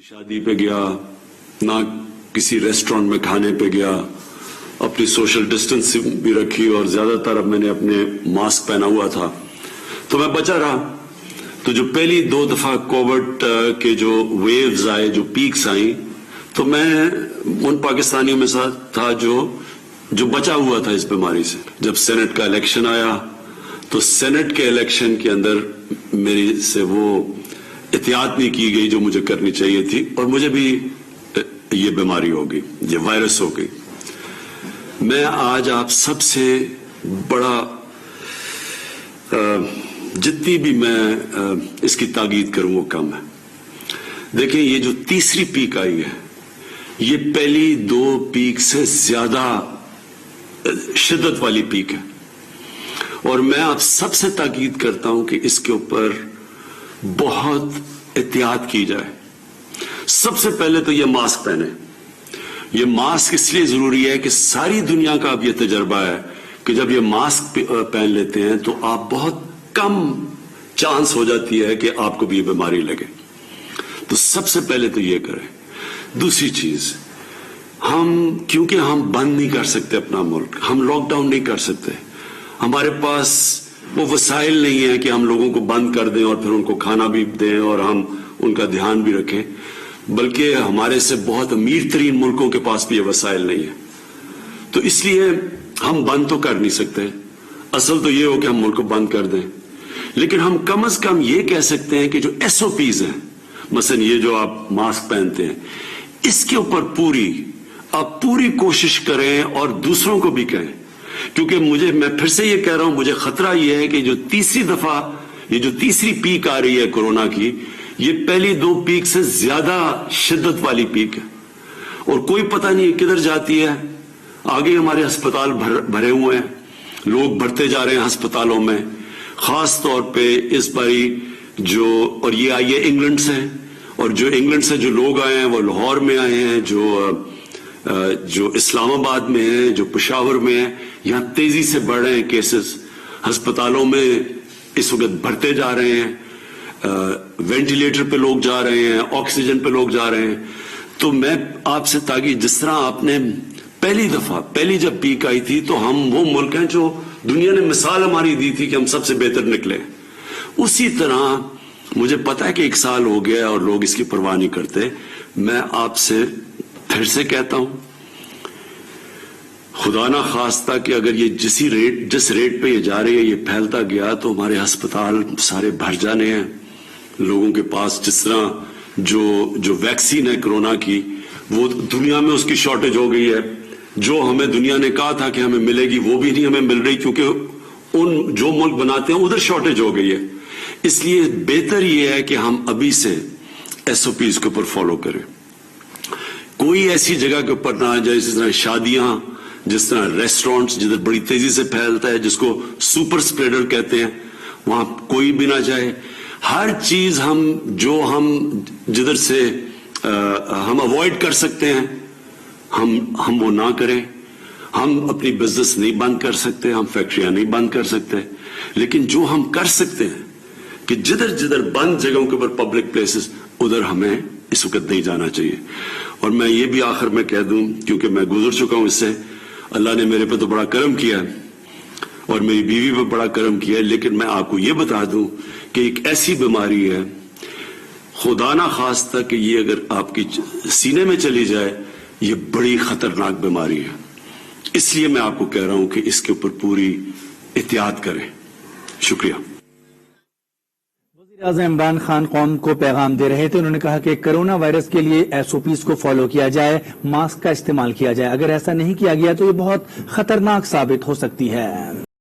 शादी पे गया, ना किसी रेस्टोरेंट में खाने पे गया, अपनी सोशल डिस्टेंस भी रखी और ज्यादातर अब मैंने अपने मास्क पहना हुआ था, तो मैं बचा रहा। तो जो पहली 2 दफा कोविड के जो वेव्स आए, जो पीक्स आई, तो मैं उन पाकिस्तानियों में साथ था जो बचा हुआ था इस बीमारी से। जब सेनेट का इलेक्शन आया तो सेनेट के इलेक्शन के अंदर मेरी से वो एहतियात नहीं की गई जो मुझे करनी चाहिए थी, और मुझे भी ये बीमारी हो गई, ये वायरस हो गई। मैं आज आप सबसे बड़ा जितनी भी मैं इसकी ताकीद करूं वो कम है। देखिए, ये जो तीसरी पीक आई है, ये पहली 2 पीक से ज्यादा शिद्दत वाली पीक है, और मैं आप सबसे ताकीद करता हूं कि इसके ऊपर बहुत एहतियात की जाए। सबसे पहले तो ये मास्क पहने। ये मास्क इसलिए जरूरी है कि सारी दुनिया का अब ये तजर्बा है कि जब ये मास्क पहन लेते हैं तो आप बहुत कम चांस हो जाती है कि आपको भी ये बीमारी लगे। तो सबसे पहले तो ये करें। दूसरी चीज, क्योंकि हम बंद नहीं कर सकते अपना मुल्क, हम लॉकडाउन नहीं कर सकते, हमारे पास वो वसाइल नहीं है कि हम लोगों को बंद कर दें और फिर उनको खाना भी दें और हम उनका ध्यान भी रखें, बल्कि हमारे से बहुत अमीर तरीन मुल्कों के पास भी ये वसाइल नहीं है। तो इसलिए हम बंद तो कर नहीं सकते। असल तो ये हो कि हम मुल्क को बंद कर दें, लेकिन हम कम से कम ये कह सकते हैं कि जो SOPs हैं, मसलन ये जो आप मास्क पहनते हैं, इसके ऊपर आप पूरी कोशिश करें और दूसरों को भी कहें। क्योंकि मैं फिर से ये कह रहा हूं, मुझे खतरा ये है कि जो तीसरी पीक आ रही है कोरोना की, ये पहली 2 पीक से ज्यादा शिद्दत वाली पीक है, और कोई पता नहीं किधर जाती है। आगे हमारे अस्पताल भरे हुए हैं, लोग बढ़ते जा रहे हैं अस्पतालों में, खास तौर पे इस बारी और ये आई है इंग्लैंड से, और जो इंग्लैंड से जो लोग आए हैं वो लाहौर में आए हैं, जो इस्लामाबाद में है, जो पेशावर में है, यहां तेजी से बढ़ रहे हैं केसेस। अस्पतालों में इस वक्त बढ़ते जा रहे हैं, वेंटिलेटर पे लोग जा रहे हैं, ऑक्सीजन पे लोग जा रहे हैं। तो मैं आपसे ताकि जिस तरह आपने पहली जब पीक आई थी, तो हम वो मुल्क हैं जो दुनिया ने मिसाल हमारी दी थी कि हम सबसे बेहतर निकले, उसी तरह मुझे पता है कि 1 साल हो गया और लोग इसकी परवाह नहीं करते। मैं आपसे फिर से कहता हूं, खुदा ना खास्ता कि अगर ये जिस रेट पे ये जा रही है, ये फैलता गया, तो हमारे अस्पताल सारे भर जाने हैं लोगों के पास। जिस तरह जो वैक्सीन है कोरोना की, वो दुनिया में उसकी शॉर्टेज हो गई है। जो हमें दुनिया ने कहा था कि हमें मिलेगी, वो भी नहीं हमें मिल रही, क्योंकि जो मुल्क बनाते हैं उधर शॉर्टेज हो गई है। इसलिए बेहतर ये है कि हम अभी से SOPs के ऊपर फॉलो करें। कोई ऐसी जगह के ऊपर ना जाए, जिस तरह शादियां, जिस तरह रेस्टोरेंट्स जिधर बड़ी तेजी से फैलता है, जिसको सुपर स्प्रेडर कहते हैं, वहां कोई भी ना जाए। हर चीज हम जिधर से हम अवॉइड कर सकते हैं, हम वो ना करें। हम अपनी बिजनेस नहीं बंद कर सकते, हम फैक्ट्रियां नहीं बंद कर सकते, लेकिन जो हम कर सकते हैं कि जिधर बंद जगहों के ऊपर पब्लिक प्लेसेस, उधर हमें इस वक्त नहीं जाना चाहिए। और मैं ये भी आखिर में कह दूं, क्योंकि मैं गुजर चुका हूं इससे, अल्लाह ने मेरे पे तो बड़ा करम किया है और मेरी बीवी पे बड़ा करम किया है, लेकिन मैं आपको ये बता दूं कि एक ऐसी बीमारी है, खुदा ना खास्ता कि ये अगर आपकी सीने में चली जाए, ये बड़ी खतरनाक बीमारी है। इसलिए मैं आपको कह रहा हूं कि इसके ऊपर पूरी एहतियात करें। शुक्रिया। वज़ीर-ए-आज़म इमरान खान कौम को पैगाम दे रहे थे। उन्होंने कहा कि कोरोना वायरस के लिए SOPs को फॉलो किया जाए, मास्क का इस्तेमाल किया जाए। अगर ऐसा नहीं किया गया तो ये बहुत खतरनाक साबित हो सकती है।